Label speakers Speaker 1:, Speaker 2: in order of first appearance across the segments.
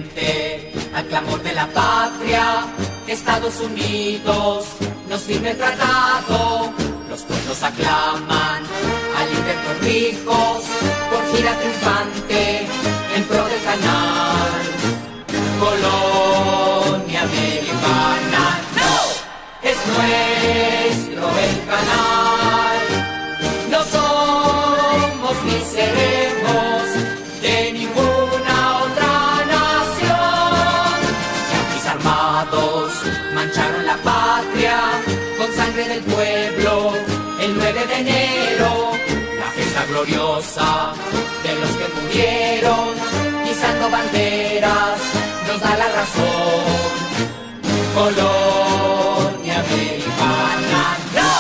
Speaker 1: frente al clamor de la patria. Estados Unidos nos firme el tratado, los pueblos aclaman al líder Torrijos por gira triunfante en pro del canal. Colonia americana, no, es nuestro el canal. No somos ni seremos de ninguna otra nación. Yanquis armados mancharon la patria con sangre del pueblo el 9 de enero, la fiesta gloriosa de los que murieron izando banderas nos da la razón. Colonia americana, no,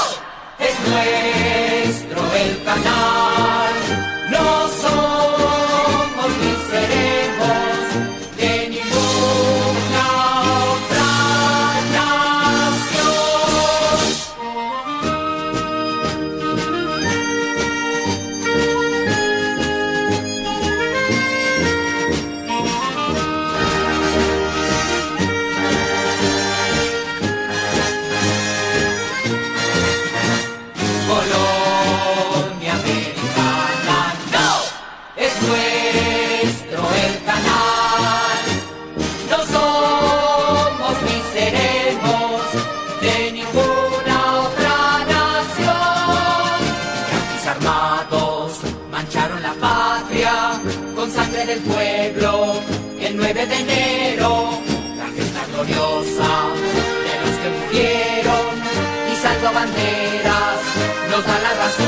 Speaker 1: es nuestro el canal. No somos ni seremos de ninguna otra nación. Colonia americana, no, es nuestro el canal. No somos ni seremos de ninguna otra nación. Yanquis armados mancharon la patria con sangre del pueblo el 9 de enero, la fiesta gloriosa de los que murieron izando banderas nos da la razón.